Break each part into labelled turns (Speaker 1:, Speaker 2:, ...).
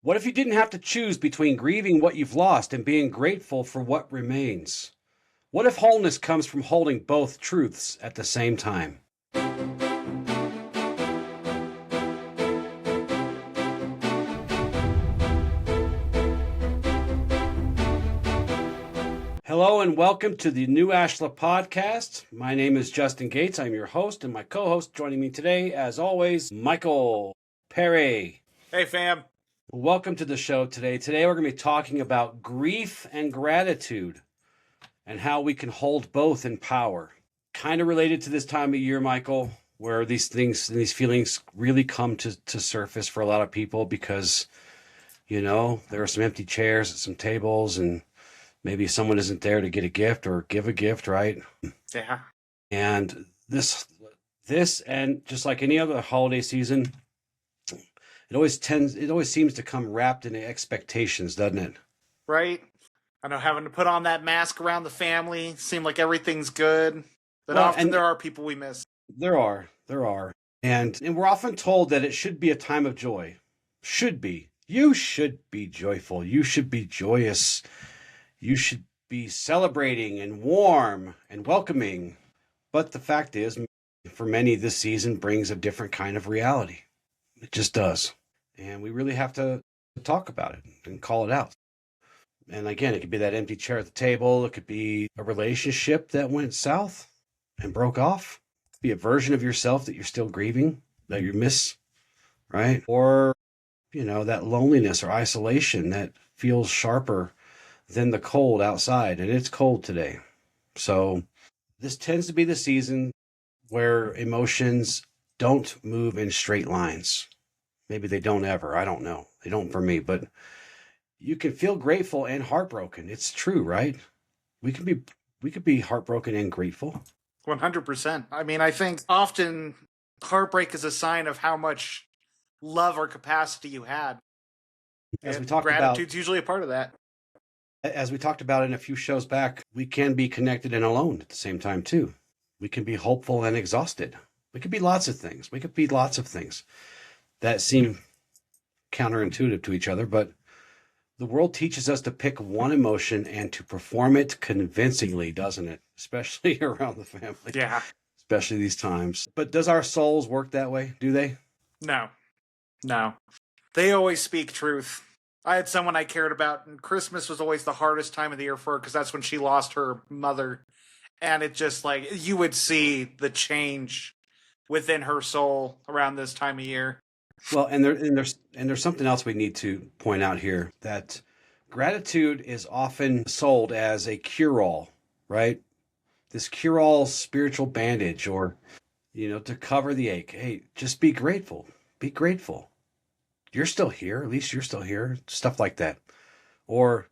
Speaker 1: What if you didn't have to choose between grieving what you've lost and being grateful for what remains? What if wholeness comes from holding both truths at the same time? Hello and welcome to the new Ashla Podcast. My name is Justin Gates. I'm your host, and my co-host joining me today, as always, Michael Perry.
Speaker 2: Hey, fam.
Speaker 1: Welcome to the show today. Today we're going to be talking about grief and gratitude and how we can hold both in power. Kind of related to this time of year, Michael, where these things and these feelings really come to surface for a lot of people because, there are some empty chairs at some tables and maybe someone isn't there to get a gift or give a gift, right?
Speaker 2: Yeah.
Speaker 1: And this and just like any other holiday season, it always seems to come wrapped in expectations, doesn't it?
Speaker 2: Right? I know, having to put on that mask around the family, seem like everything's good, but
Speaker 1: Well,
Speaker 2: often
Speaker 1: and
Speaker 2: there are people we miss.
Speaker 1: There are. And we're often told that it should be a time of joy. Should be. You should be joyful. You should be joyous. You should be celebrating and warm and welcoming. But the fact is, for many, this season brings a different kind of reality. It just does. And we really have to talk about it and call it out. And again, it could be that empty chair at the table. It could be a relationship that went south and broke off. It could be a version of yourself that you're still grieving, that you miss, right? Or, that loneliness or isolation that feels sharper than the cold outside. And it's cold today. So this tends to be the season where emotions don't move in straight lines. Maybe they don't ever. I don't know. They don't for me, but you can feel grateful and heartbroken. It's true, right? We could be heartbroken and grateful.
Speaker 2: 100%. I mean, I think often heartbreak is a sign of how much love or capacity you had.
Speaker 1: As
Speaker 2: And
Speaker 1: we talked
Speaker 2: gratitude's usually a part of that.
Speaker 1: As we talked about in a few shows back, we can be connected and alone at the same time too. We can be hopeful and exhausted. We could be lots of things. We could be lots of things that seem counterintuitive to each other, but the world teaches us to pick one emotion and to perform it convincingly, doesn't it? Especially around the family.
Speaker 2: Yeah.
Speaker 1: Especially these times. But does our souls work that way? Do they?
Speaker 2: No. They always speak truth. I had someone I cared about, and Christmas was always the hardest time of the year for her because that's when she lost her mother. And it just you would see the change within her soul around this time of year.
Speaker 1: Well, and there's something else we need to point out here, that gratitude is often sold as a cure-all, right? This cure-all spiritual bandage, or to cover the ache. Hey, just be grateful. Be grateful. You're still here. At least you're still here. Stuff like that. Or,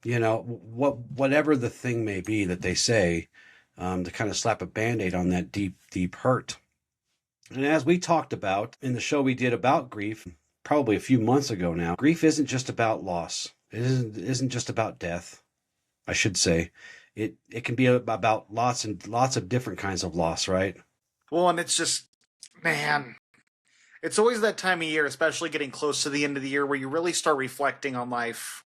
Speaker 1: whatever the thing may be that they say, to kind of slap a Band-Aid on that deep, deep hurt. And as we talked about in the show we did about grief, probably a few months ago now, grief isn't just about loss. It isn't just about death, I should say. It can be about lots and lots of different kinds of loss, right?
Speaker 2: Well, and it's just, man, it's always that time of year, especially getting close to the end of the year, where you really start reflecting on life.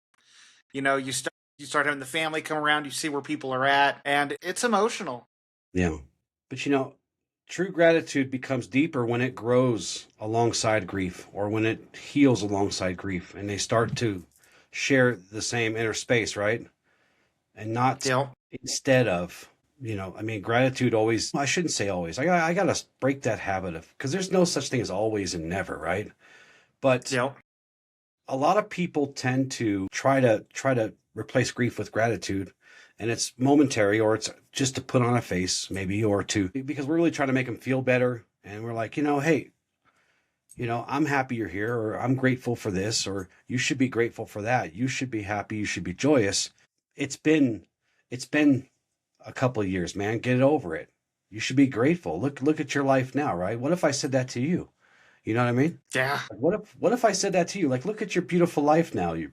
Speaker 2: You start having the family come around, you see where people are at, and it's emotional.
Speaker 1: Yeah. But true gratitude becomes deeper when it grows alongside grief, or when it heals alongside grief, and they start to share the same inner space, right? And not instead of, gratitude always, I shouldn't say always. I got to break that habit because there's no such thing as always and never, right? But a lot of people tend to try to replace grief with gratitude. And it's momentary, or it's just to put on a face, maybe, because we're really trying to make them feel better. And we're like, hey, I'm happy you're here, or I'm grateful for this, or you should be grateful for that. You should be happy. You should be joyous. It's been a couple of years, man. Get it over it. You should be grateful. Look at your life now, right? What if I said that to you? You know what I mean?
Speaker 2: Yeah.
Speaker 1: What if I said that to you? Look at your beautiful life now. You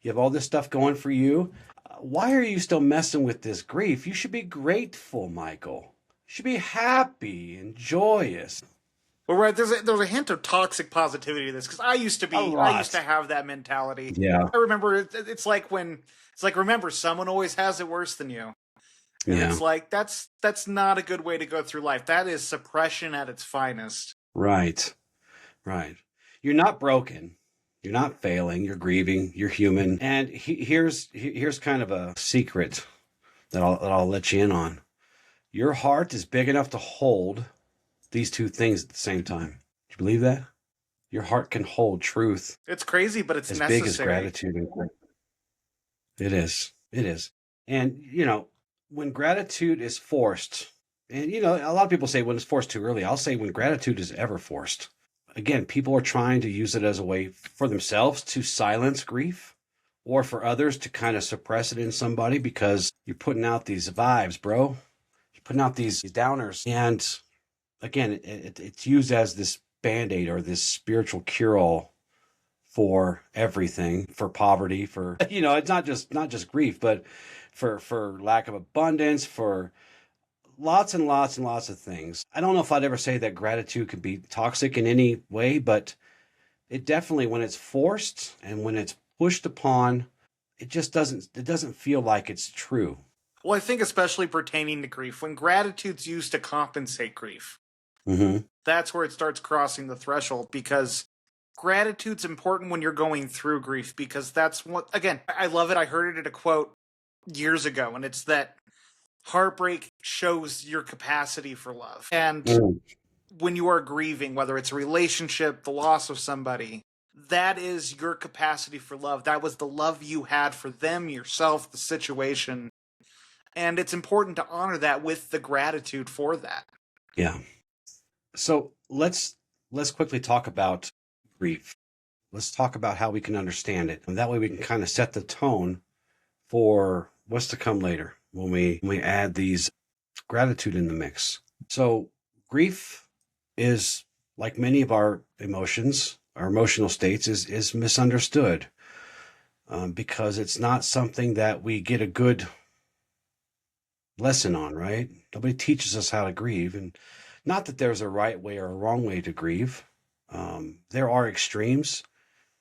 Speaker 1: have all this stuff going for you. Why are you still messing with this grief? You should be grateful, Michael. You should be happy and joyous.
Speaker 2: Well, right, there's a hint of toxic positivity to this because I used to have that mentality.
Speaker 1: Yeah.
Speaker 2: I remember it's like remember someone always has it worse than you, and
Speaker 1: Yeah.
Speaker 2: it's like that's not a good way to go through life. That is suppression at its finest.
Speaker 1: Right. Right. You're not broken. You're not failing. You're grieving. You're human. And here's kind of a secret that I'll let you in on. Your heart is big enough to hold these two things at the same time. Do you believe that? Your heart can hold truth.
Speaker 2: It's crazy, but it's
Speaker 1: as
Speaker 2: necessary.
Speaker 1: big as gratitude and grief. It is. It is. And, when gratitude is forced, and, a lot of people say when it's forced too early, I'll say when gratitude is ever forced. Again, people are trying to use it as a way for themselves to silence grief or for others to kind of suppress it in somebody because you're putting out these vibes, bro. You're putting out these downers. And again, it's used as this Band-Aid or this spiritual cure-all for everything, for poverty, for, it's not just grief, but for lack of abundance, for lots and lots and lots of things. I don't know if I'd ever say that gratitude could be toxic in any way, but it definitely, when it's forced and when it's pushed upon, it doesn't feel like it's true.
Speaker 2: Well, I think especially pertaining to grief, when gratitude's used to compensate grief, that's where it starts crossing the threshold, because gratitude's important when you're going through grief, because that's what, again, I love it. I heard it at a quote years ago, and it's that heartbreak shows your capacity for love. And when you are grieving, whether it's a relationship, the loss of somebody, that is your capacity for love. That was the love you had for them, yourself, the situation. And it's important to honor that with the gratitude for that.
Speaker 1: Yeah. So let's quickly talk about grief. Let's talk about how we can understand it. And that way we can kind of set the tone for what's to come later when we add these gratitude in the mix. So grief is, like many of our emotions, our emotional states, is misunderstood because it's not something that we get a good lesson on, right? Nobody teaches us how to grieve. And not that there's a right way or a wrong way to grieve. There are extremes.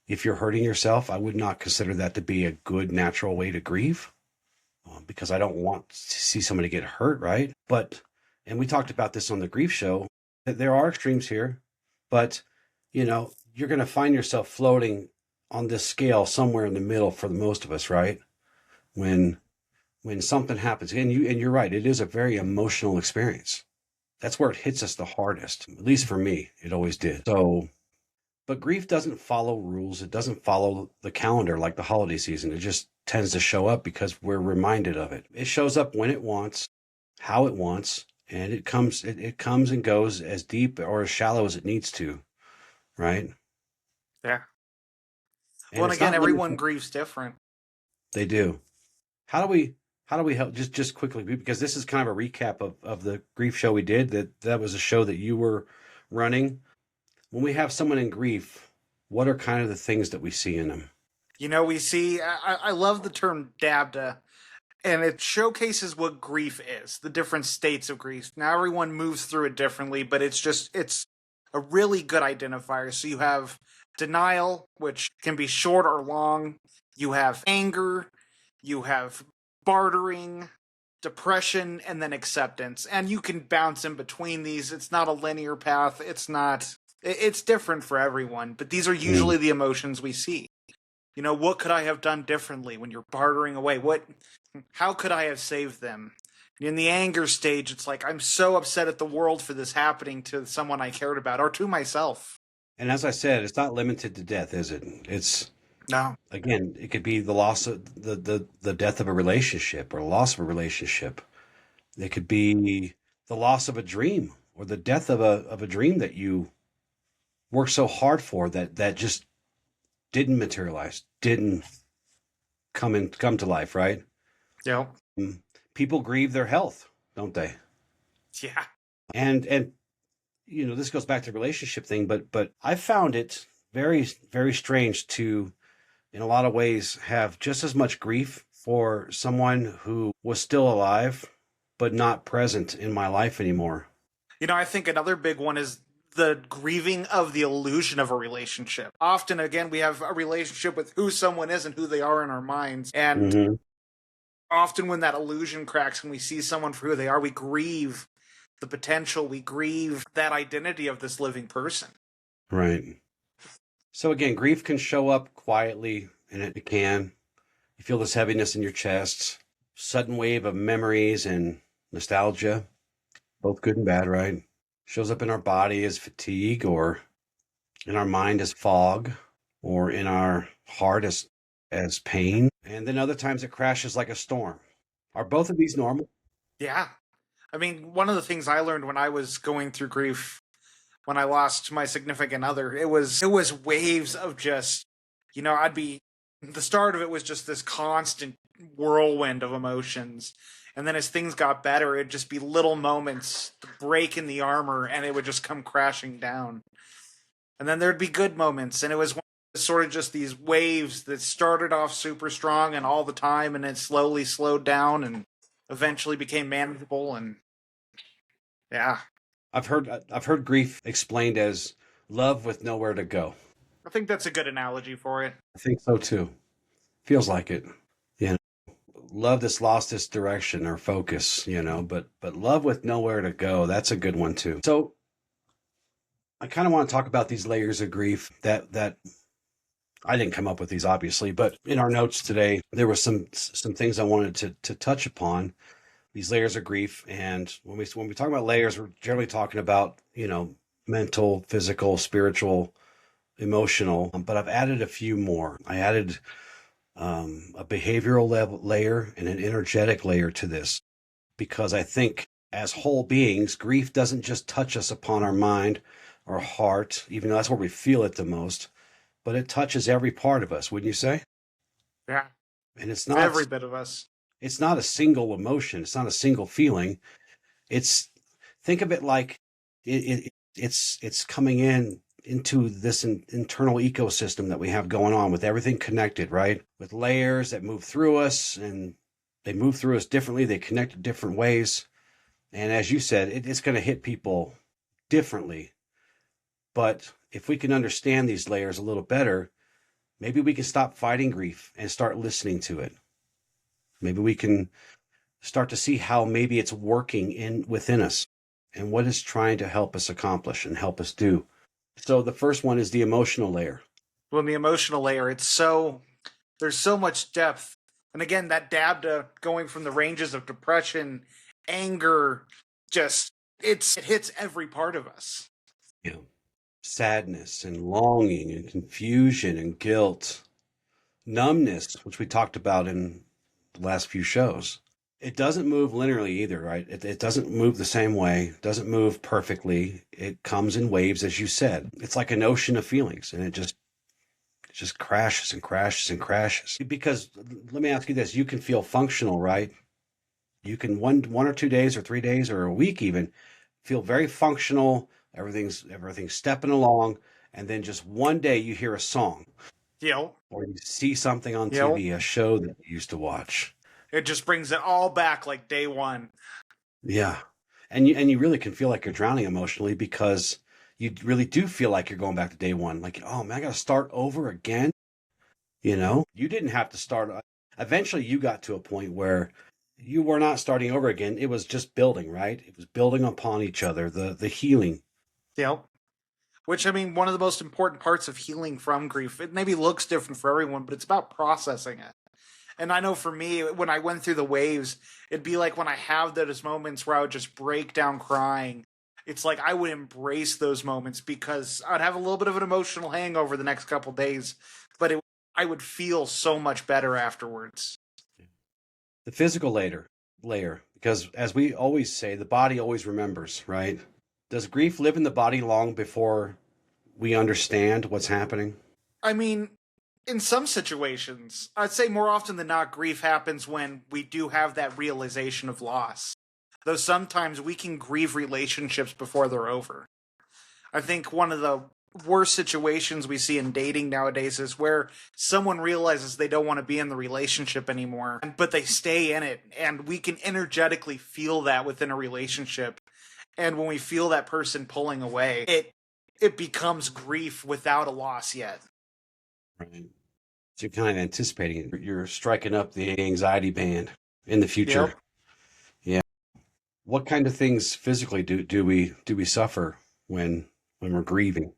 Speaker 1: If you're hurting yourself, I would not consider that to be a good, natural way to grieve because I don't want to see somebody get hurt, right? And we talked about this on the grief show, that there are extremes here, but, you're going to find yourself floating on this scale somewhere in the middle for the most of us, right? When something happens, and you're right, it is a very emotional experience. That's where it hits us the hardest. At least for me, it always did. So, but grief doesn't follow rules. It doesn't follow the calendar like the holiday season. It just tends to show up because we're reminded of it. It shows up when it wants, how it wants, and it comes and goes as deep or as shallow as it needs to, right?
Speaker 2: Yeah.
Speaker 1: And
Speaker 2: well, and again, everyone grieves different.
Speaker 1: They do. How do we help, just quickly, because this is kind of a recap of the grief show we did, that was a show that you were running. When we have someone in grief, what are kind of the things that we see in them?
Speaker 2: We see, I love the term dabda, and it showcases what grief is, the different states of grief. Now, everyone moves through it differently, but it's a really good identifier. So you have denial, which can be short or long. You have anger, you have bartering, depression, and then acceptance. And you can bounce in between these. It's not a linear path. It's different for everyone, but these are usually the emotions we see. What could I have done differently when you're bartering away? How could I have saved them? In the anger stage, it's like, I'm so upset at the world for this happening to someone I cared about or to myself.
Speaker 1: And as I said, it's not limited to death, is it?
Speaker 2: No.
Speaker 1: Again, it could be the loss of the death of a relationship or loss of a relationship. It could be the loss of a dream or the death of a dream that you worked so hard for that just didn't materialize, didn't come to life, right?
Speaker 2: Yeah.
Speaker 1: People grieve their health, don't they?
Speaker 2: Yeah.
Speaker 1: And this goes back to the relationship thing, but I found it very, very strange to, in a lot of ways, have just as much grief for someone who was still alive, but not present in my life anymore.
Speaker 2: I think another big one is the grieving of the illusion of a relationship. Often, again, we have a relationship with who someone is and who they are in our minds. And often when that illusion cracks and we see someone for who they are, we grieve the potential, we grieve that identity of this living person.
Speaker 1: Right. So again, grief can show up quietly, and it can. You feel this heaviness in your chest, sudden wave of memories and nostalgia, both good and bad, right? Shows up in our body as fatigue, or in our mind as fog, or in our heart as pain. And then other times it crashes like a storm. Are both of these normal?
Speaker 2: Yeah. I mean, one of the things I learned when I was going through grief, when I lost my significant other, it was waves of just, the start of it was just this constant whirlwind of emotions. And then as things got better, it'd just be little moments, break in the armor, and it would just come crashing down. And then there'd be good moments, and it was sort of just these waves that started off super strong and all the time, and it slowly slowed down and eventually became manageable. And yeah,
Speaker 1: I've heard grief explained as love with nowhere to go.
Speaker 2: I think that's a good analogy for it.
Speaker 1: I think so too. Feels like it. Love that's lost its direction or focus, but love with nowhere to go, that's a good one too. So I kind of want to talk about these layers of grief that I didn't come up with these, obviously, but in our notes today, there were some things I wanted to touch upon, these layers of grief. And when we talk about layers, we're generally talking about, mental, physical, spiritual, emotional, but I've added a few more. I added a behavioral layer and an energetic layer to this, because I think as whole beings, grief doesn't just touch us upon our mind or heart, even though that's where we feel it the most, but it touches every part of us, wouldn't you say?
Speaker 2: Yeah.
Speaker 1: And it's not
Speaker 2: every bit of us.
Speaker 1: It's not a single emotion. It's not a single feeling. Think of it like it's coming into this internal ecosystem that we have going on, with everything connected, right? With layers that move through us, and they move through us differently. They connect in different ways. And as you said, it's going to hit people differently. But if we can understand these layers a little better, maybe we can stop fighting grief and start listening to it. Maybe we can start to see how maybe it's working within us and what it's trying to help us accomplish and help us do. So the first one is the emotional layer.
Speaker 2: Well, in the emotional layer, there's so much depth. And again, that going from the ranges of depression, anger, it hits every part of us.
Speaker 1: Yeah. Sadness and longing and confusion and guilt, numbness, which we talked about in the last few shows. It doesn't move linearly either, right? It doesn't move the same way. It doesn't move perfectly. It comes in waves, as you said. It's like an ocean of feelings, and it just crashes and crashes and crashes. Because let me ask you this: you can feel functional, right? You can one or 2 days or 3 days or a week even feel very functional. Everything's stepping along, and then just one day you hear a song, or you see something on TV, a show that you used to watch.
Speaker 2: It just brings it all back like day one.
Speaker 1: Yeah. And you really can feel like you're drowning emotionally, because you really do feel like you're going back to day one. Like, oh man, I got to start over again. You didn't have to start. Eventually you got to a point where you were not starting over again. It was just building, right? It was building upon each other, the healing.
Speaker 2: Yep. Which, I mean, one of the most important parts of healing from grief, it maybe looks different for everyone, but it's about processing it. And I know for me, when I went through the waves, it'd be like when I have those moments where I would just break down crying. It's like I would embrace those moments, because I'd have a little bit of an emotional hangover the next couple days, but I would feel so much better afterwards.
Speaker 1: The physical layer, because as we always say, the body always remembers, right? Does grief live in the body long before we understand what's happening?
Speaker 2: I mean, in some situations, I'd say more often than not, grief happens when we do have that realization of loss. Though sometimes we can grieve relationships before they're over. I think one of the worst situations we see in dating nowadays is where someone realizes they don't want to be in the relationship anymore, but they stay in it, and we can energetically feel that within a relationship. And when we feel that person pulling away, it becomes grief without a loss yet.
Speaker 1: Right. So you're kind of anticipating it. You're striking up the anxiety band in the future.
Speaker 2: Yep.
Speaker 1: Yeah. What kind of things physically do we suffer when we're grieving?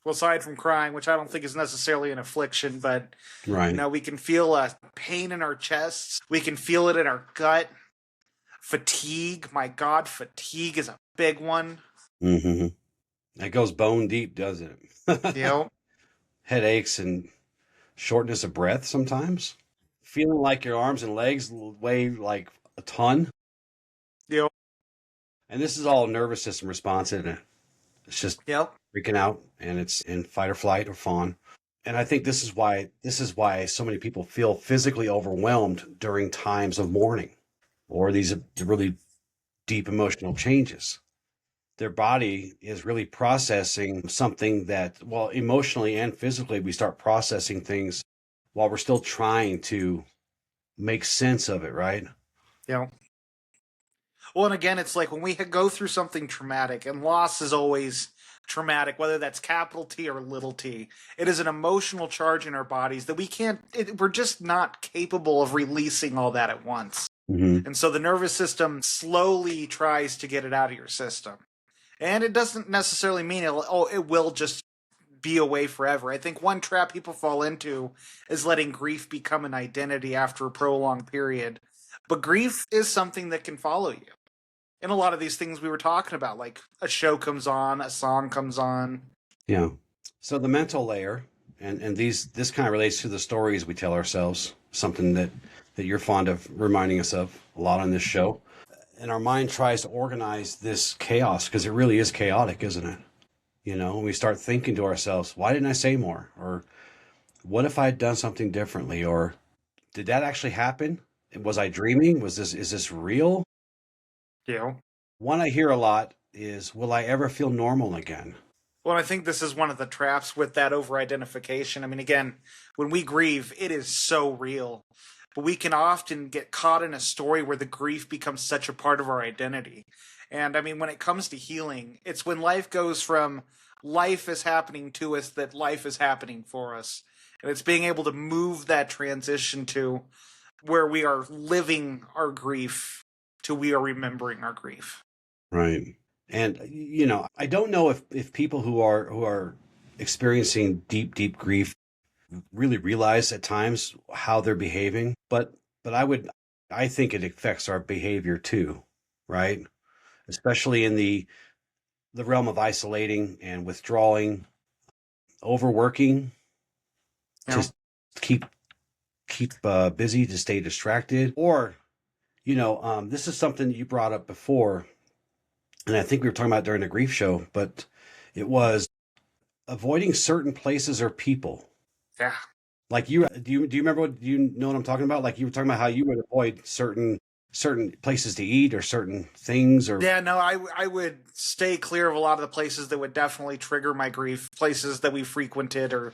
Speaker 2: Well, aside from crying, which I don't think is necessarily an affliction, but
Speaker 1: Right.
Speaker 2: we can feel a pain in our chests. We can feel it in our gut. Fatigue, my God, fatigue is a big one.
Speaker 1: Mm-hmm. That goes bone deep, doesn't
Speaker 2: You
Speaker 1: it?
Speaker 2: know,
Speaker 1: Headaches and shortness of breath sometimes. Feeling like your arms and legs weigh like a ton.
Speaker 2: you know,
Speaker 1: And this is all nervous system response, isn't it? It's just
Speaker 2: yep.
Speaker 1: freaking out and it's in fight or flight or fawn. And I think this is why so many people feel physically overwhelmed during times of mourning or these really deep emotional changes. Their body is really processing something that, well, emotionally and physically, we start processing things while we're still trying to make sense of it, right?
Speaker 2: You know. Well, and again, it's like when we go through something traumatic, and loss is always traumatic, whether that's capital T or little t. It is an emotional charge in our bodies that we're just not capable of releasing all that at once.
Speaker 1: Mm-hmm.
Speaker 2: And so the nervous system slowly tries to get it out of your system. And it doesn't necessarily mean it will just be away forever. I think one trap people fall into is letting grief become an identity after a prolonged period. But grief is something that can follow you. And a lot of these things we were talking about, like a show comes on, a song comes on.
Speaker 1: Yeah. So the mental layer, and this kind of relates to the stories we tell ourselves, something that you're fond of reminding us of a lot on this show. And our mind tries to organize this chaos because it really is chaotic, isn't it? When we start thinking to ourselves, why didn't I say more? Or what if I had done something differently? Or did that actually happen? Was I dreaming? Is this real?
Speaker 2: You know?
Speaker 1: One I hear a lot is, will I ever feel normal again?
Speaker 2: Well, I think this is one of the traps with that over-identification. I mean, again, when we grieve, it is so real. But we can often get caught in a story where the grief becomes such a part of our identity. And I mean, when it comes to healing, it's when life goes from life is happening to us that life is happening for us. And it's being able to move that transition to where we are living our grief to we are remembering our grief.
Speaker 1: Right. And I don't know if people who are experiencing deep grief really realize at times how they're behaving, but I think it affects our behavior too, right? Especially in the realm of isolating and withdrawing, overworking,
Speaker 2: You know?
Speaker 1: to keep busy, to stay distracted, or this is something that you brought up before, and I think we were talking about during the grief show, but it was avoiding certain places or people.
Speaker 2: Yeah.
Speaker 1: Like do you remember do you know what I'm talking about? Like you were talking about how you would avoid certain places to eat or certain things or
Speaker 2: Yeah, no, I would stay clear of a lot of the places that would definitely trigger my grief, places that we frequented or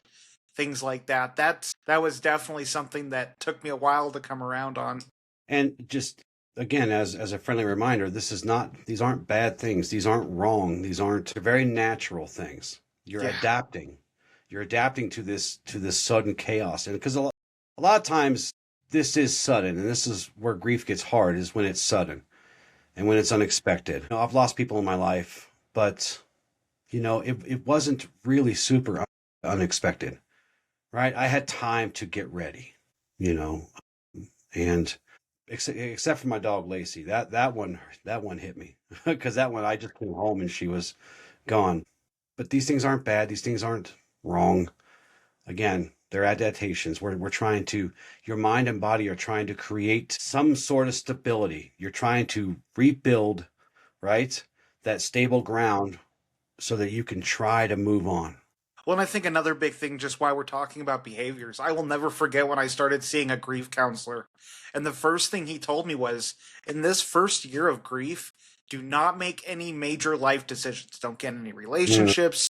Speaker 2: things like that. That was definitely something that took me a while to come around on.
Speaker 1: and just again as a friendly reminder, these aren't bad things. These aren't wrong. They're very natural things. You're
Speaker 2: Yeah.
Speaker 1: adapting. You're adapting to this sudden chaos. And because a lot of times this is sudden, and this is where grief gets hard, is when it's sudden and when it's unexpected. I've lost people in my life, but it wasn't really super unexpected, right? I had time to get ready, and except for my dog Lacey, that one hit me because that one I just came home and she was gone. But these things aren't bad. These things aren't wrong. Again, they're adaptations. We're trying to, your mind and body are trying to create some sort of stability. You're trying to rebuild, right? That stable ground so that you can try to move on.
Speaker 2: Well, and I think another big thing, just why we're talking about behaviors, I will never forget when I started seeing a grief counselor. And the first thing he told me was, in this first year of grief, do not make any major life decisions. Don't get any relationships.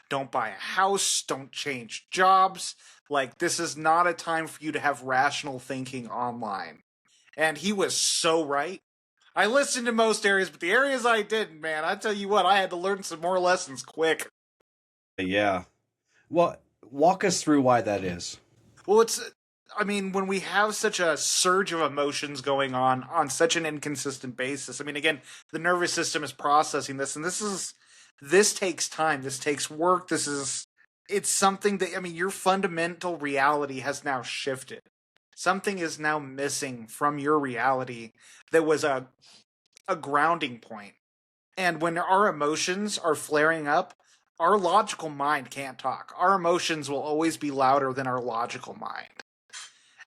Speaker 2: Don't buy a house. Don't change jobs. Like, this is not a time for you to have rational thinking online. And he was so right. I listened to most areas, but the areas I didn't, man, I tell you what, I had to learn some more lessons quick.
Speaker 1: Yeah. Well, walk us through why that is.
Speaker 2: Well, I mean, when we have such a surge of emotions going on such an inconsistent basis, I mean, again, the nervous system is processing this, and this takes time, this takes work, it's something that, I mean, your fundamental reality has now shifted. Something is now missing from your reality that was a grounding point. And when our emotions are flaring up, our logical mind can't talk. Our emotions will always be louder than our logical mind.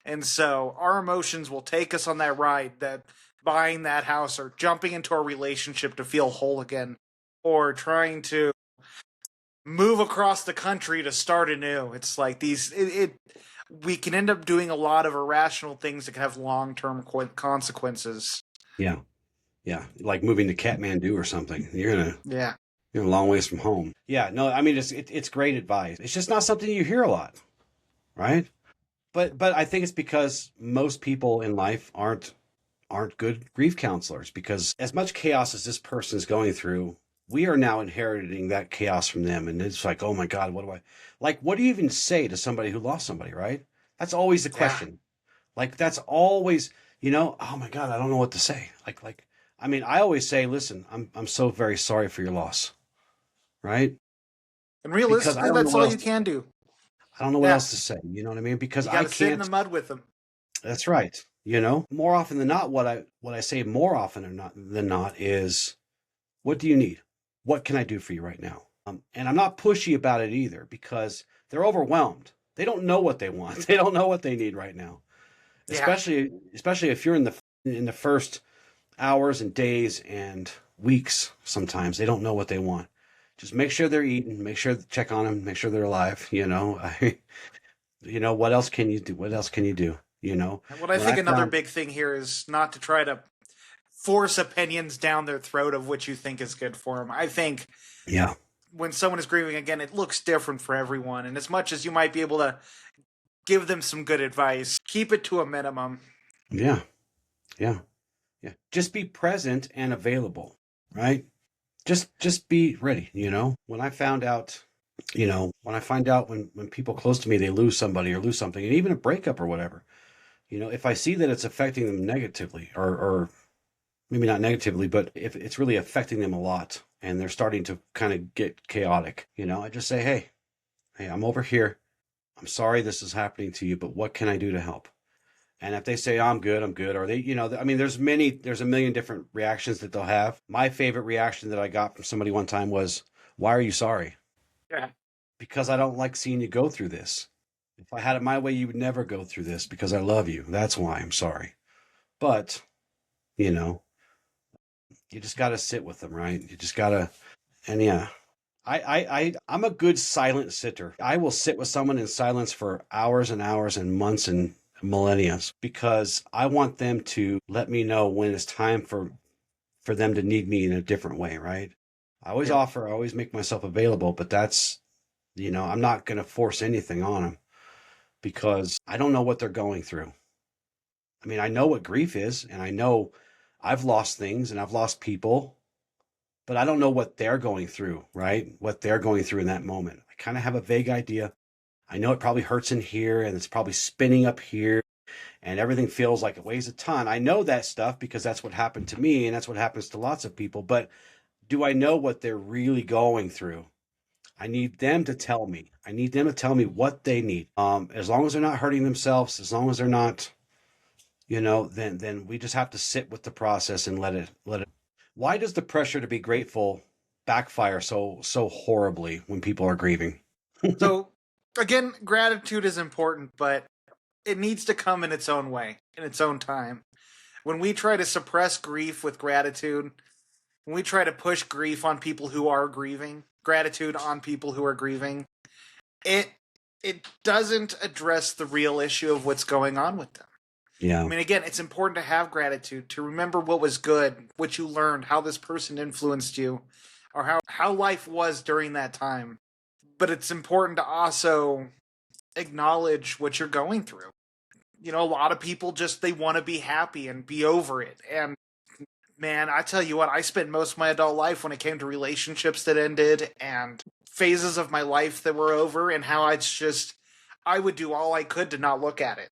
Speaker 2: And so our emotions will take us on that ride, that buying that house or jumping into a relationship to feel whole again, or trying to move across the country to start anew. It's like we can end up doing a lot of irrational things that can have long-term consequences.
Speaker 1: Yeah. Yeah. Like moving to Kathmandu or something.
Speaker 2: Yeah.
Speaker 1: You're a long ways from home. Yeah. No, I mean, it's great advice. It's just not something you hear a lot, right? But I think it's because most people in life aren't good grief counselors, because as much chaos as this person is going through, we are now inheriting that chaos from them. And it's like, oh my God, what do you even say to somebody who lost somebody, right? That's always the
Speaker 2: Yeah.
Speaker 1: question. Like, that's always, oh my God, I don't know what to say. I mean, I always say, listen, I'm so very sorry for your loss, right?
Speaker 2: And
Speaker 1: Because
Speaker 2: realistically, that's all you can do.
Speaker 1: I don't know what
Speaker 2: Yeah.
Speaker 1: else to say. You know what I mean? Because
Speaker 2: You
Speaker 1: I
Speaker 2: got to sit in
Speaker 1: can't.
Speaker 2: the mud with them.
Speaker 1: That's right. More often than not, what I say more often than not is, what do you need? What can I do for you right now? And I'm not pushy about it either, because they're overwhelmed. They don't know what they want. They don't know what they need right now.
Speaker 2: Yeah.
Speaker 1: Especially if you're in the first hours and days and weeks. Sometimes they don't know what they want. Just make sure they're eating. Make sure check on them. Make sure they're alive. What else can you do? What else can you do?
Speaker 2: And what I
Speaker 1: What I
Speaker 2: think another
Speaker 1: found.
Speaker 2: big thing here is not to try to force opinions down their throat of what you think is good for them. I think
Speaker 1: Yeah.
Speaker 2: when someone is grieving again, it looks different for everyone. And as much as you might be able to give them some good advice, keep it to a minimum.
Speaker 1: Yeah. Yeah. Yeah. Just be present and available, right? Just be ready. When I find out when people close to me, they lose somebody or lose something, and even a breakup or whatever, if I see that it's affecting them negatively, or maybe not negatively, but if it's really affecting them a lot and they're starting to kind of get chaotic, I just say, hey, I'm over here. I'm sorry this is happening to you, but what can I do to help? And if they say, I'm good, or I mean, there's a million different reactions that they'll have. My favorite reaction that I got from somebody one time was, why are you sorry?
Speaker 2: Yeah.
Speaker 1: Because I don't like seeing you go through this. If I had it my way, you would never go through this, because I love you. That's why I'm sorry. But, you know, you just got to sit with them, right? You just got to, and yeah. I'm a good silent sitter. I will sit with someone in silence for hours and hours and months and millennia, because I want them to let me know when it's time for them to need me in a different way, right? I
Speaker 2: Yeah.
Speaker 1: always make myself available, but I'm not going to force anything on them, because I don't know what they're going through. I mean, I know what grief is, and I know I've lost things and I've lost people, but I don't know what they're going through, right? What they're going through in that moment. I kind of have a vague idea. I know it probably hurts in here and it's probably spinning up here and everything feels like it weighs a ton. I know that stuff because that's what happened to me and that's what happens to lots of people. But do I know what they're really going through? I need them to tell me. I need them to tell me what they need. As long as they're not hurting themselves, as long as they're not, then we just have to sit with the process and let it. Why does the pressure to be grateful backfire so horribly when people are grieving?
Speaker 2: So, again, gratitude is important, but it needs to come in its own way, in its own time. When we try to suppress grief with gratitude, when we try to push grief on people who are grieving, gratitude on people who are grieving, it it doesn't address the real issue of what's going on with them. I
Speaker 1: Yeah.
Speaker 2: mean, again, it's important to have gratitude, to remember what was good, what you learned, how this person influenced you, or how life was during that time. But it's important to also acknowledge what you're going through. A lot of people just they want to be happy and be over it. And Man, I tell you what, I spent most of my adult life when it came to relationships that ended and phases of my life that were over, and how I would do all I could to not look at it.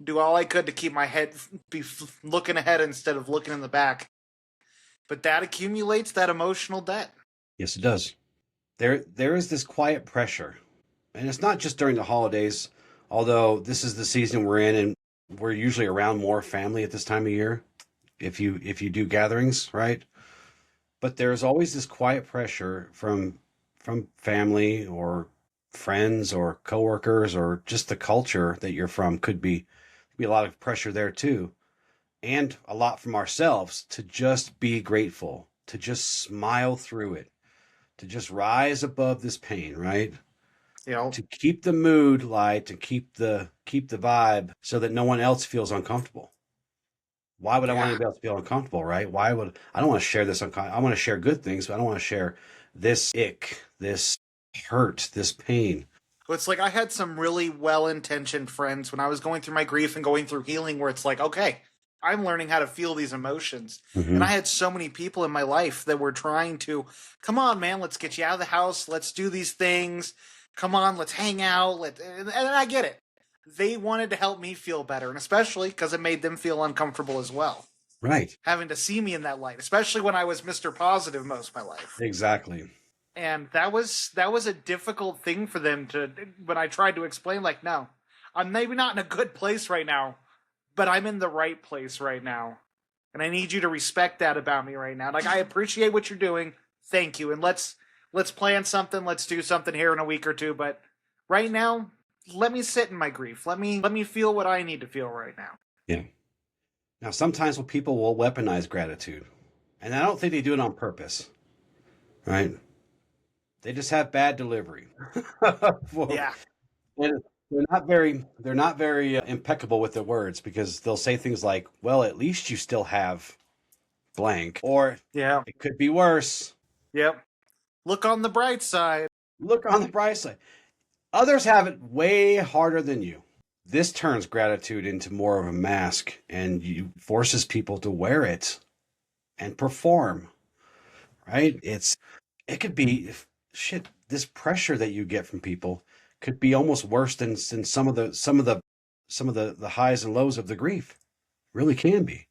Speaker 2: Do all I could to keep my head, be looking ahead instead of looking in the back. But that accumulates that emotional debt.
Speaker 1: Yes, it does. There is this quiet pressure, and it's not just during the holidays, although this is the season we're in, and we're usually around more family at this time of year, if you do gatherings, right? But there's always this quiet pressure from family or friends or coworkers or just the culture that you're from. Could be a lot of pressure there too, and a lot from ourselves to just be grateful, to just smile through it, to just rise above this pain, right?
Speaker 2: You know,
Speaker 1: To keep the mood light, to keep the vibe so that no one else feels uncomfortable. Why would I want
Speaker 2: yeah.
Speaker 1: anybody else to feel uncomfortable, right? I don't want to share this I want to share good things, but I don't want to share this ick, this hurt, this pain.
Speaker 2: It's like I had some really well-intentioned friends when I was going through my grief and going through healing where it's like, okay, I'm learning how to feel these emotions. And I
Speaker 1: Hmm.
Speaker 2: had so many people in my life that were trying to, come on, man, let's get you out of the house. Let's do these things. Come on, let's hang out. And I get it. They wanted to help me feel better, and especially because it made them feel uncomfortable as well.
Speaker 1: Right.
Speaker 2: Having to see me in that light, especially when I was Mr. Positive most of my life.
Speaker 1: Exactly.
Speaker 2: And that was a difficult thing for them to, when I tried to explain, like, no, I'm maybe not in a good place right now, but I'm in the right place right now, and I need you to respect that about me right now. Like, I appreciate what you're doing, thank you, and let's plan something, let's do something here in a week or two, but right now, let me sit in my grief, let me feel what I need to feel right now.
Speaker 1: Yeah. Now, sometimes people will weaponize gratitude, and I don't think they do it on purpose, right? They just have bad delivery. Well,
Speaker 2: Yeah,
Speaker 1: and they're not very impeccable with their words, because they'll say things like, "Well, at least you still have blank," or
Speaker 2: yeah,
Speaker 1: "It could be worse."
Speaker 2: yep. Look on the bright side.
Speaker 1: Look on the bright side. Others have it way harder than you. This turns gratitude into more of a mask, and you forces people to wear it and perform, right? It could be shit. This pressure that you get from people could be almost worse than some of the highs and lows of the grief. Really can be,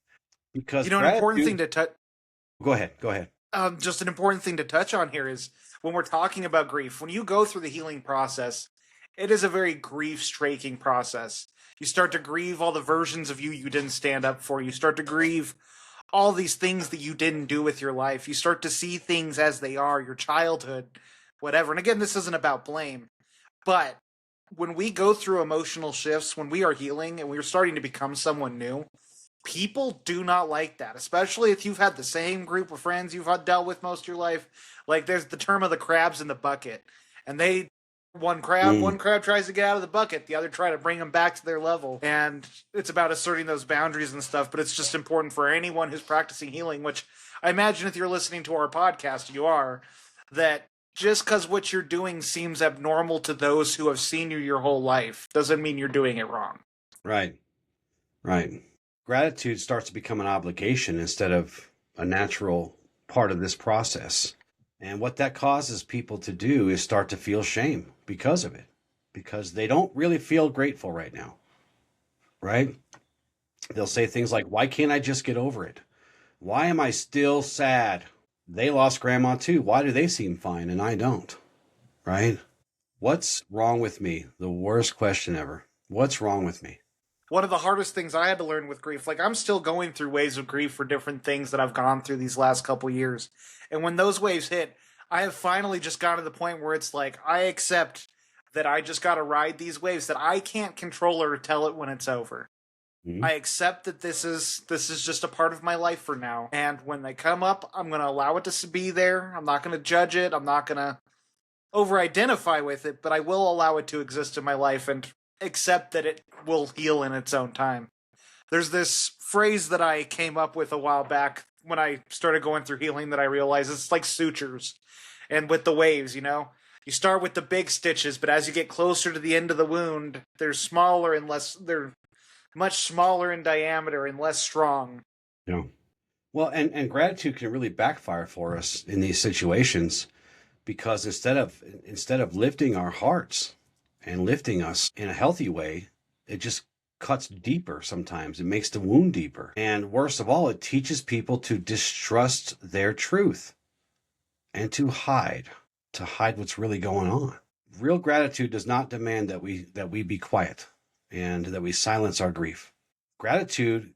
Speaker 1: because
Speaker 2: An important thing
Speaker 1: gratitude.
Speaker 2: to touch.
Speaker 1: Go ahead. Go ahead.
Speaker 2: Just an important thing to touch on here is when we're talking about grief, when you go through the healing process, it is a very grief striking process. You start to grieve all the versions of you didn't stand up for. You start to grieve all these things that you didn't do with your life. You start to see things as they are, your childhood, whatever. And again, this isn't about blame, but when we go through emotional shifts, when we are healing and we're starting to become someone new, people do not like that, especially if you've had the same group of friends you've dealt with most of your life. Like, there's the term of the crabs in the bucket, and they
Speaker 1: Mm,
Speaker 2: one crab tries to get out of the bucket, the other try to bring them back to their level, and it's about asserting those boundaries and stuff. But it's just important for anyone who's practicing healing, which I imagine if you're listening to our podcast, you are, that just because what you're doing seems abnormal to those who have seen you your whole life doesn't mean you're doing it wrong.
Speaker 1: right. Right. Gratitude starts to become an obligation instead of a natural part of this process. And what that causes people to do is start to feel shame because of it, because they don't really feel grateful right now, right? They'll say things like, "Why can't I just get over it? Why am I still sad? They lost grandma too. Why do they seem fine and I don't?" Right? What's wrong with me? The worst question ever. What's wrong with me?
Speaker 2: One of the hardest things I had to learn with grief, like, I'm still going through waves of grief for different things that I've gone through these last couple years. And when those waves hit, I have finally just gotten to the point where it's like, I accept that I just got to ride these waves, that I can't control or tell it when it's over.
Speaker 1: Hmm?
Speaker 2: I accept that this is just a part of my life for now. And when they come up, I'm going to allow it to be there. I'm not going to judge it. I'm not going to over identify with it, but I will allow it to exist in my life and accept that it will heal in its own time. There's this phrase that I came up with a while back when I started going through healing that I realized it's like sutures. And with the waves, you start with the big stitches, but as you get closer to the end of the wound, they're much smaller in diameter and less strong.
Speaker 1: Yeah. Well, and gratitude can really backfire for us in these situations because instead of lifting our hearts and lifting us in a healthy way, it just cuts deeper sometimes. It makes the wound deeper. And worst of all, it teaches people to distrust their truth and to hide what's really going on. Real gratitude does not demand that we be quiet and that we silence our grief. Gratitude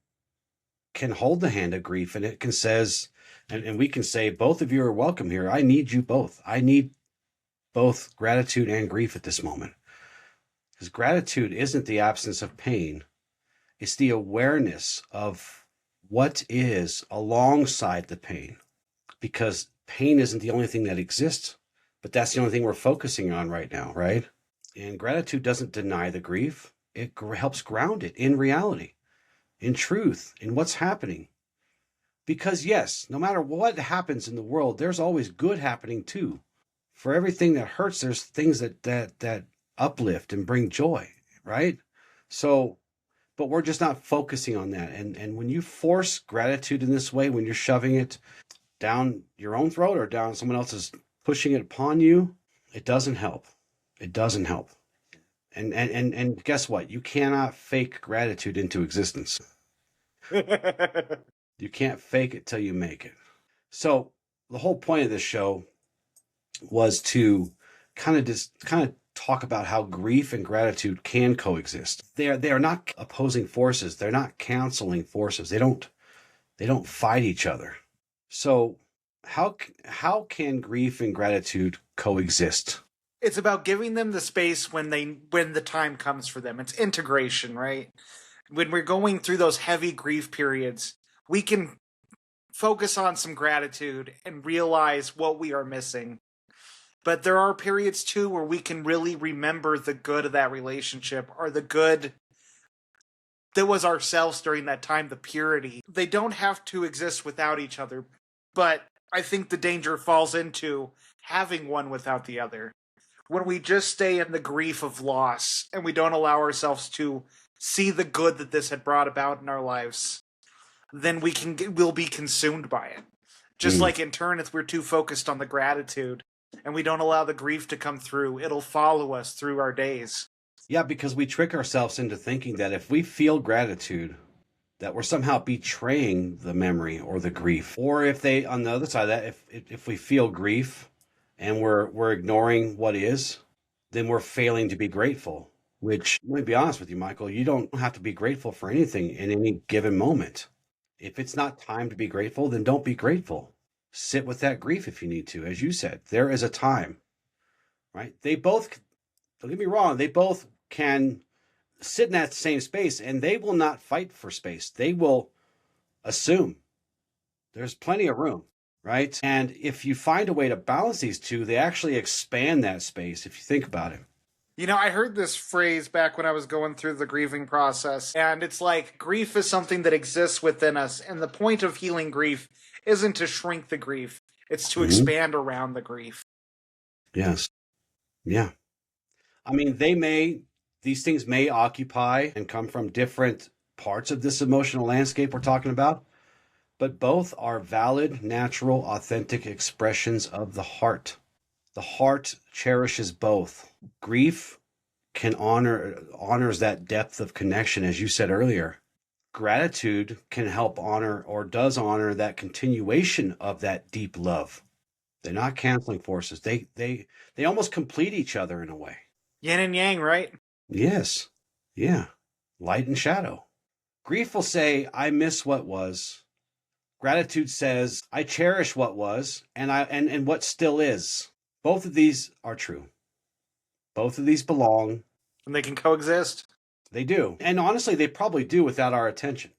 Speaker 1: can hold the hand of grief, and it can says, and we can say, both of you are welcome here. I need you both. I need both gratitude and grief at this moment. Because gratitude isn't the absence of pain. It's the awareness of what is alongside the pain. Because pain isn't the only thing that exists, but that's the only thing we're focusing on right now, right? And gratitude doesn't deny the grief. It helps ground it in reality, in truth, in what's happening. Because yes, no matter what happens in the world, there's always good happening too. For everything that hurts, there's things that uplift and bring joy, right? So, but we're just not focusing on that. And when you force gratitude in this way, when you're shoving it down your own throat or down someone else's, pushing it upon you, it doesn't help. It doesn't help. And guess what? You cannot fake gratitude into existence. You can't fake it till you make it. So the whole point of this show was to kind of talk about how grief and gratitude can coexist. They are not opposing forces. They're not canceling forces. They don't fight each other. So how can grief and gratitude coexist?
Speaker 2: It's about giving them the space when the time comes for them. It's integration, right? When we're going through those heavy grief periods, we can focus on some gratitude and realize what we are missing. But there are periods too where we can really remember the good of that relationship, or the good that was ourselves during that time, the purity. They don't have to exist without each other, but I think the danger falls into having one without the other. When we just stay in the grief of loss and we don't allow ourselves to see the good that this had brought about in our lives, then we'll be consumed by it. Just like in turn, if we're too focused on the gratitude and we don't allow the grief to come through, it'll follow us through our days.
Speaker 1: Yeah, because we trick ourselves into thinking that if we feel gratitude, that we're somehow betraying the memory or the grief. Or if they, on the other side of that, if we feel grief and we're ignoring what is, then we're failing to be grateful. Which, let me be honest with you, Michael, you don't have to be grateful for anything in any given moment. If it's not time to be grateful, then don't be grateful. Sit with that grief if you need to. As you said, there is a time, right? They both, don't get me wrong, they both can sit in that same space and they will not fight for space. They will assume there's plenty of room, right? And if you find a way to balance these two, they actually expand that space if you think about it.
Speaker 2: You know, I heard this phrase back when I was going through the grieving process, and it's like grief is something that exists within us, and the point of healing grief isn't to shrink the grief, it's to expand around the grief.
Speaker 1: Yes. Yeah. I mean, these things may occupy and come from different parts of this emotional landscape we're talking about, but both are valid, natural, authentic expressions of the heart. The heart cherishes both. Grief honors that depth of connection, as you said earlier. Gratitude can help honor, or does honor, that continuation of that deep love. They're not canceling forces. They almost complete each other in a way.
Speaker 2: Yin and yang, right?
Speaker 1: Yes. Yeah. Light and shadow. Grief will say, I miss what was. Gratitude says, I cherish what was and what still is. Both of these are true. Both of these belong.
Speaker 2: And they can coexist.
Speaker 1: They do. And honestly, they probably do without our attention.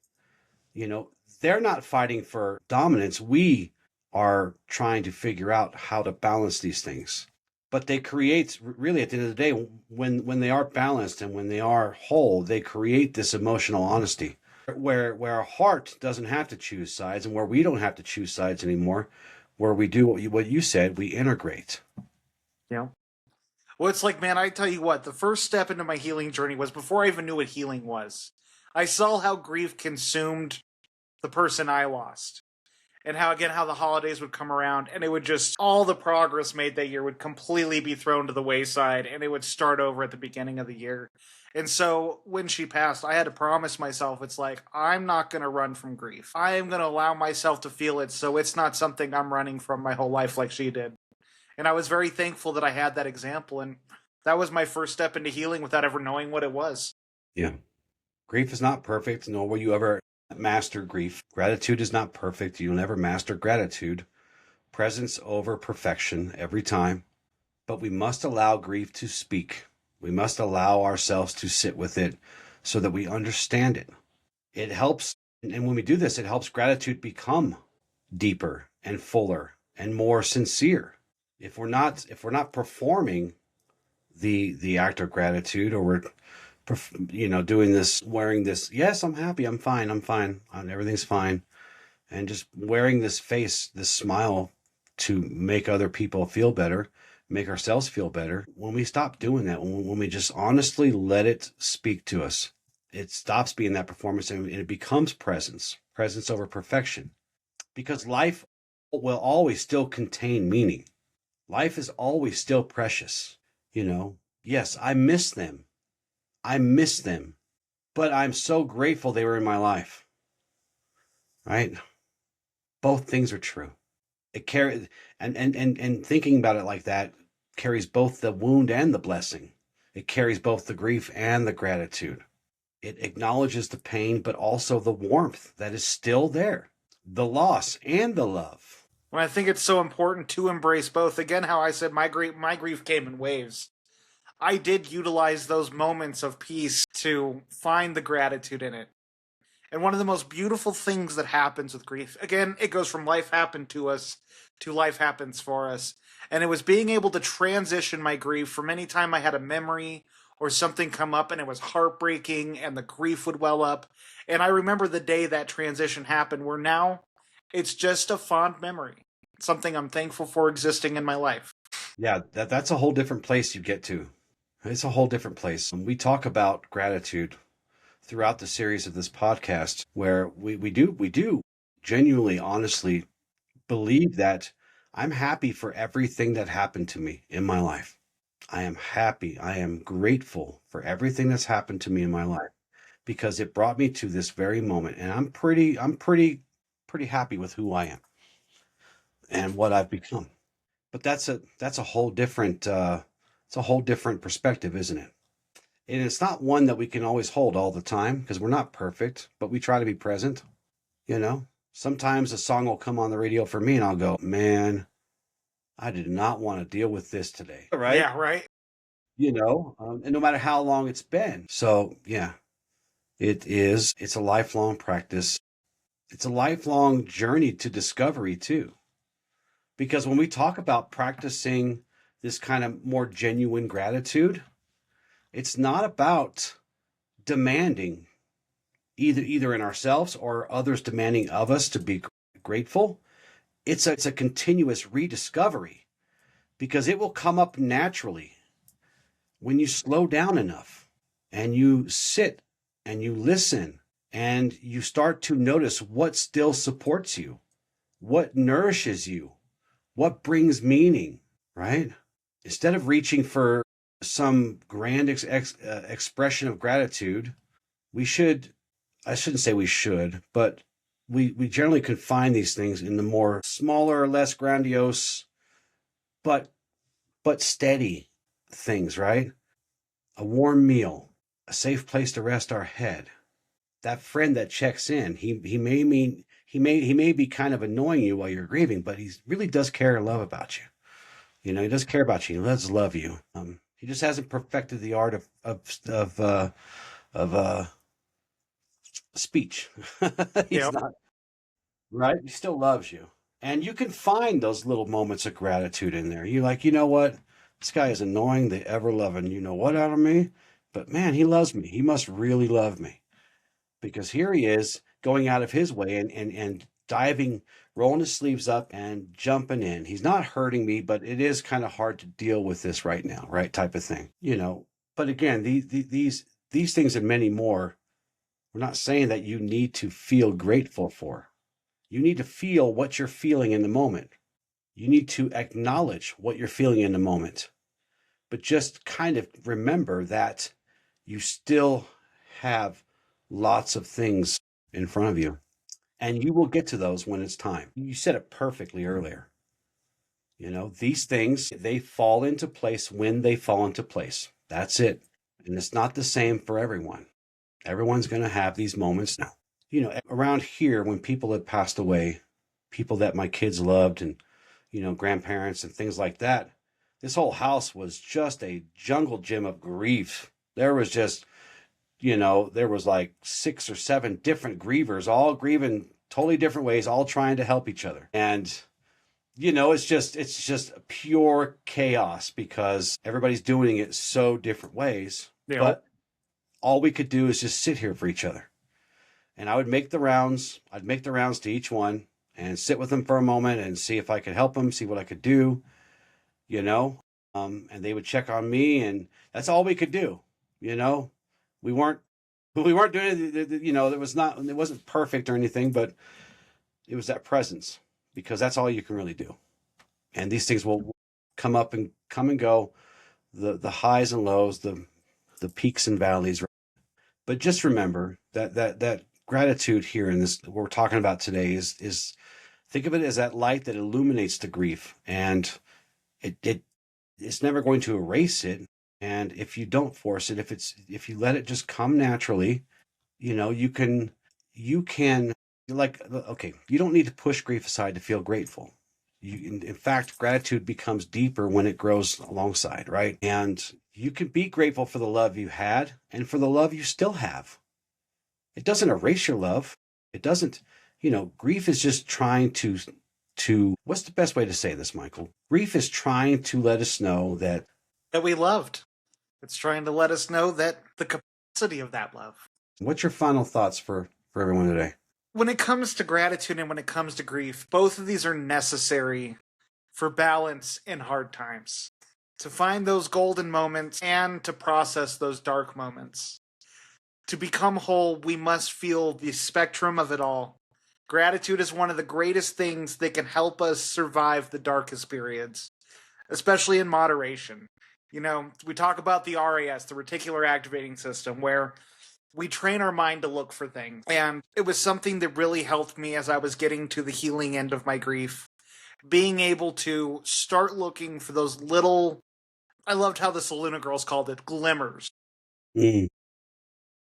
Speaker 1: You know, they're not fighting for dominance. We are trying to figure out how to balance these things. But they create, really at the end of the day, when they are balanced and when they are whole, they create this emotional honesty where our heart doesn't have to choose sides, and where we don't have to choose sides anymore, where we do what you said, we integrate.
Speaker 2: Yeah. Well, it's like, man, I tell you what, the first step into my healing journey was before I even knew what healing was. I saw how grief consumed the person I lost. and how the holidays would come around and it would just, all the progress made that year would completely be thrown to the wayside and it would start over at the beginning of the year. And so when she passed, I had to promise myself, it's like, I'm not going to run from grief. I am going to allow myself to feel it so it's not something I'm running from my whole life like she did. And I was very thankful that I had that example. And that was my first step into healing without ever knowing what it was.
Speaker 1: Yeah. Grief is not perfect, nor will you ever master grief. Gratitude is not perfect. You'll never master gratitude. Presence over perfection every time. But we must allow grief to speak. We must allow ourselves to sit with it so that we understand it. It helps, and when we do this, it helps gratitude become deeper and fuller and more sincere. If we're not performing the act of gratitude, or we're doing this, wearing this, yes, I'm happy, I'm fine, everything's fine, and just wearing this face, this smile to make other people feel better, make ourselves feel better. When we stop doing that, when we just honestly let it speak to us, it stops being that performance and it becomes presence over perfection. Because life will always still contain meaning. Life is always still precious. Yes, I miss them, but I'm so grateful they were in my life. Right? Both things are true. It carries, and thinking about it like that carries both the wound and the blessing. It carries both the grief and the gratitude. It acknowledges the pain, but also the warmth that is still there, the loss and the love.
Speaker 2: Well, I think it's so important to embrace both. Again, how I said my grief came in waves. I did utilize those moments of peace to find the gratitude in it. And one of the most beautiful things that happens with grief, again, it goes from life happened to us to life happens for us. And it was being able to transition my grief from any time I had a memory or something come up and it was heartbreaking and the grief would well up. And I remember the day that transition happened, where now it's just a fond memory, something I'm thankful for existing in my life.
Speaker 1: Yeah, that's a whole different place you get to. It's a whole different place. We talk about gratitude throughout the series of this podcast, where we do genuinely, honestly believe that I'm happy for everything that happened to me in my life. I am happy. I am grateful for everything that's happened to me in my life, because it brought me to this very moment. And I'm pretty happy with who I am and what I've become. But that's a whole different it's a whole different perspective, isn't it? And it's not one that we can always hold all the time, because we're not perfect, but we try to be present. Sometimes a song will come on the radio for me and I'll go, man, I did not want to deal with this today. Right?
Speaker 2: Yeah, right.
Speaker 1: And no matter how long it's been. So yeah, it's a lifelong practice. It's a lifelong journey to discovery too. Because when we talk about practicing this kind of more genuine gratitude, it's not about demanding either in ourselves or others demanding of us to be grateful. It's a continuous rediscovery, because it will come up naturally when you slow down enough and you sit and you listen and you start to notice what still supports you, what nourishes you, what brings meaning, right? Instead of reaching for some grand expression of gratitude, I shouldn't say we should, but we generally can find these things in the more smaller, less grandiose, but steady things, right? A warm meal, a safe place to rest our head. That friend that checks in, he may be kind of annoying you while you're grieving, but he really does care and love about you. He does care about you. He does love you. He just hasn't perfected the art of speech. He's not, right. He still loves you, and you can find those little moments of gratitude in there. You're like, you know what? This guy is annoying the ever loving, you know what, out of me, but man, he loves me. He must really love me, because here he is going out of his way and diving, rolling his sleeves up and jumping in. He's not hurting me, but it is kind of hard to deal with this right now, right? Type of thing, But again, these things and many more, we're not saying that you need to feel grateful for. You need to feel what you're feeling in the moment. You need to acknowledge what you're feeling in the moment. But just kind of remember that you still have lots of things in front of you. And you will get to those when it's time. You said it perfectly earlier. These things, they fall into place when they fall into place. That's it. And it's not the same for everyone. Everyone's going to have these moments now. Around here, when people had passed away, people that my kids loved and, grandparents and things like that, this whole house was just a jungle gym of grief. There was just, there was like 6 or 7 different grievers, all grieving totally different ways, all trying to help each other. And, it's just pure chaos because everybody's doing it so different ways.
Speaker 2: Yeah.
Speaker 1: But all we could do is just sit here for each other. And I would make the rounds. I'd make the rounds to each one and sit with them for a moment and see if I could help them, see what I could do, and they would check on me, and that's all we could do. We weren't doing it, it wasn't perfect or anything, but it was that presence, because that's all you can really do. And these things will come up and come and go, the highs and lows, the peaks and valleys. But just remember that gratitude here in this, what we're talking about today, is think of it as that light that illuminates the grief, and it's never going to erase it. And if you don't force it, if you let it just come naturally, you can, okay, you don't need to push grief aside to feel grateful. In fact, gratitude becomes deeper when it grows alongside, right? And you can be grateful for the love you had and for the love you still have. It doesn't erase your love. It doesn't, grief is just trying to, what's the best way to say this, Michael? Grief is trying to let us know that
Speaker 2: we loved. It's trying to let us know that the capacity of that love.
Speaker 1: What's your final thoughts for everyone today?
Speaker 2: When it comes to gratitude and when it comes to grief, both of these are necessary for balance in hard times. To find those golden moments and to process those dark moments. To become whole, we must feel the spectrum of it all. Gratitude is one of the greatest things that can help us survive the darkest periods, especially in moderation. We talk about the RAS, the reticular activating system, where we train our mind to look for things. And it was something that really helped me as I was getting to the healing end of my grief. Being able to start looking for those little, I loved how the Saluna girls called it, glimmers.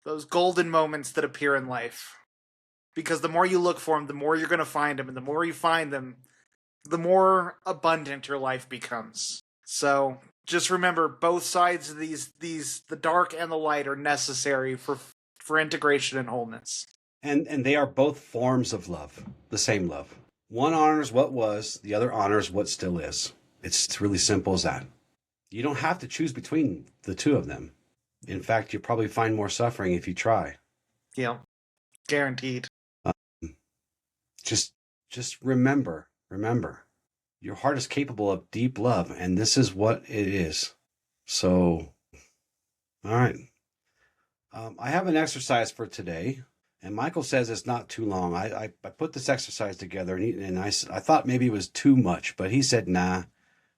Speaker 2: Those golden moments that appear in life. Because the more you look for them, the more you're going to find them. And the more you find them, the more abundant your life becomes. So just remember, both sides of these, the dark and the light, are necessary for integration and wholeness.
Speaker 1: And they are both forms of love, the same love. One honors what was, the other honors what still is. It's really simple as that. You don't have to choose between the two of them. In fact, you'll probably find more suffering if you try.
Speaker 2: Yeah, guaranteed.
Speaker 1: Just remember, your heart is capable of deep love, and this is what it is. So, all right. I have an exercise for today, and Michael says it's not too long. I put this exercise together, and I thought maybe it was too much, but he said, nah.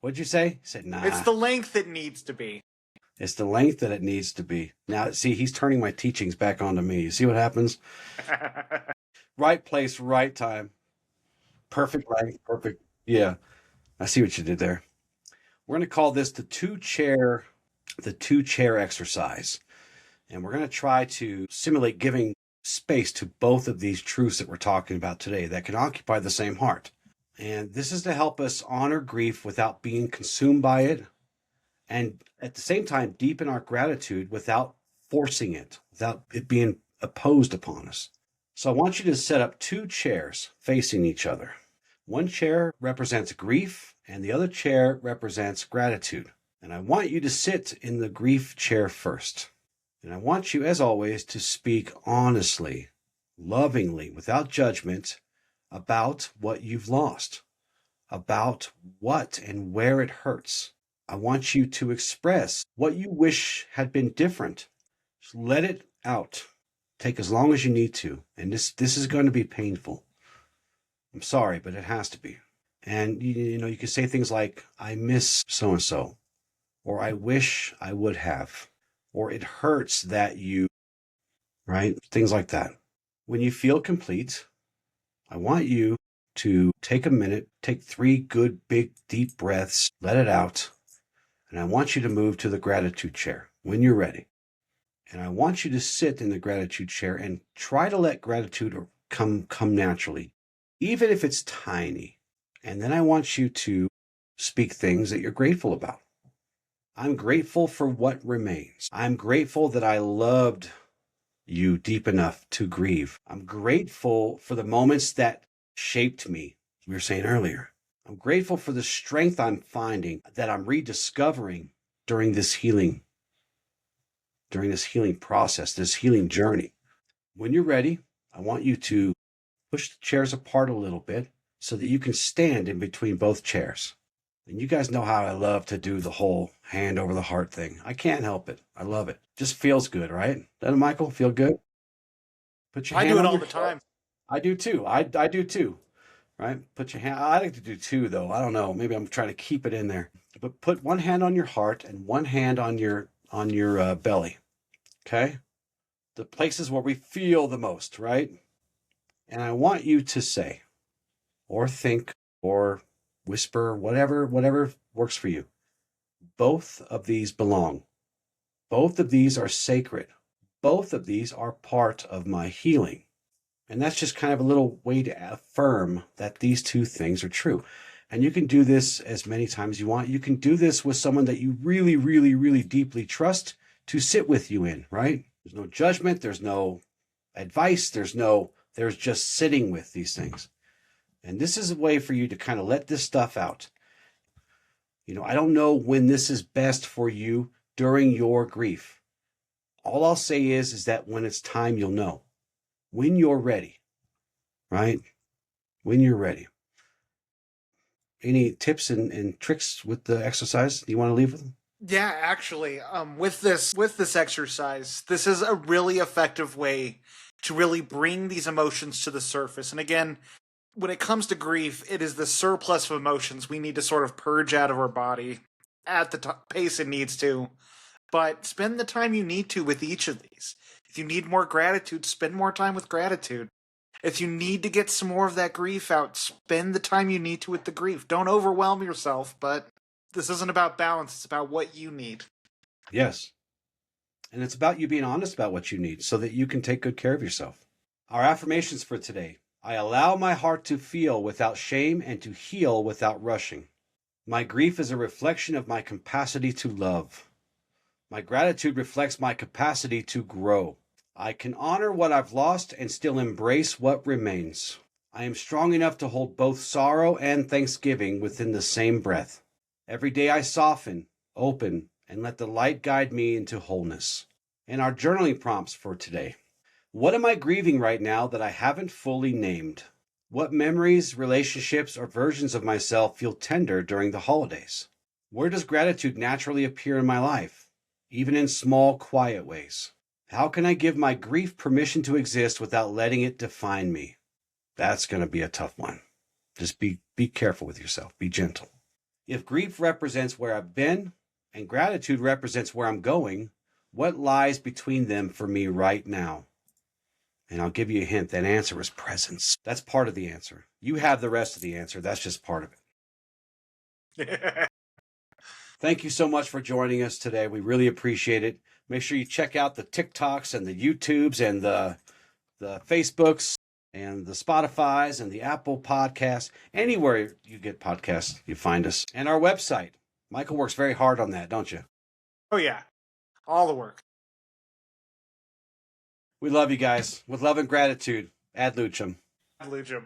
Speaker 1: What'd you say? He said, nah.
Speaker 2: It's the length it needs to be.
Speaker 1: It's the length that it needs to be. Now, see, he's turning my teachings back onto me. You see what happens? Right place, right time. Perfect length, perfect. Yeah, I see what you did there. We're going to call this the two chair exercise. And we're going to try to simulate giving space to both of these truths that we're talking about today that can occupy the same heart. And this is to help us honor grief without being consumed by it, and at the same time deepen our gratitude without forcing it, without it being imposed upon us. So I want you to set up two chairs facing each other. One chair represents grief and the other chair represents gratitude. And I want you to sit in the grief chair first. And I want you, as always, to speak honestly, lovingly, without judgment, about what you've lost, about what and where it hurts. I want you to express what you wish had been different. Just let it out. Take as long as you need to. And this is going to be painful. I'm sorry, but it has to be. And you can say things like, I miss so and so, or I wish I would have, or it hurts that you, right? Things like that. When you feel complete, I want you to take a minute, take 3 good, big, deep breaths, let it out. And I want you to move to the gratitude chair when you're ready. And I want you to sit in the gratitude chair and try to let gratitude come naturally, even if it's tiny. And then I want you to speak things that you're grateful about. I'm grateful for what remains. I'm grateful that I loved you deep enough to grieve. I'm grateful for the moments that shaped me, we were saying earlier. I'm grateful for the strength I'm finding, that I'm rediscovering during this healing process, this healing journey. When you're ready, I want you to push the chairs apart a little bit so that you can stand in between both chairs. And you guys know how I love to do the whole hand over the heart thing. I can't help it. I love it. Just feels good, right? Doesn't it, Michael? Feel good? Put your
Speaker 2: I
Speaker 1: hand
Speaker 2: do it
Speaker 1: on
Speaker 2: all
Speaker 1: your
Speaker 2: the time.
Speaker 1: I do too. I do too. Right? Put your hand. I like to do 2 though. I don't know. Maybe I'm trying to keep it in there. But put one hand on your heart and one hand on your belly. Okay? The places where we feel the most, right? And I want you to say, or think, or whisper, whatever works for you. Both of these belong. Both of these are sacred. Both of these are part of my healing. And that's just kind of a little way to affirm that these 2 things are true. And you can do this as many times as you want. You can do this with someone that you really, really, really deeply trust to sit with you in, right? There's no judgment. There's no advice. There's just sitting with these things. And this is a way for you to kind of let this stuff out. I don't know when this is best for you during your grief. All I'll say is that when it's time, you'll know. When you're ready, right? When you're ready. Any tips and tricks with the exercise you want to leave with them?
Speaker 2: Yeah, actually, with this exercise, this is a really effective way to really bring these emotions to the surface. And again, when it comes to grief, it is the surplus of emotions we need to sort of purge out of our body at the pace it needs to. But spend the time you need to with each of these. If you need more gratitude, spend more time with gratitude. If you need to get some more of that grief out, spend the time you need to with the grief. Don't overwhelm yourself, but this isn't about balance, it's about what you need.
Speaker 1: Yes. And it's about you being honest about what you need so that you can take good care of yourself. Our affirmations for today. I allow my heart to feel without shame and to heal without rushing. My grief is a reflection of my capacity to love. My gratitude reflects my capacity to grow. I can honor what I've lost and still embrace what remains. I am strong enough to hold both sorrow and thanksgiving within the same breath. Every day I soften, open, and let the light guide me into wholeness. And our journaling prompts for today. What am I grieving right now that I haven't fully named? What memories, relationships, or versions of myself feel tender during the holidays? Where does gratitude naturally appear in my life, even in small, quiet ways? How can I give my grief permission to exist without letting it define me? That's going to be a tough one. Just be careful with yourself. Be gentle. If grief represents where I've been and gratitude represents where I'm going, what lies between them for me right now? And I'll give you a hint. That answer is presence. That's part of the answer. You have the rest of the answer. That's just part of it. Thank you so much for joining us today. We really appreciate it. Make sure you check out the TikToks and the YouTubes and the Facebooks and the Spotifys and the Apple Podcasts. Anywhere you get podcasts, you find us. And our website. Michael works very hard on that, don't you?
Speaker 2: Oh, yeah. All the work.
Speaker 1: We love you guys. With love and gratitude. Ad Lucem.
Speaker 2: Ad Lucem.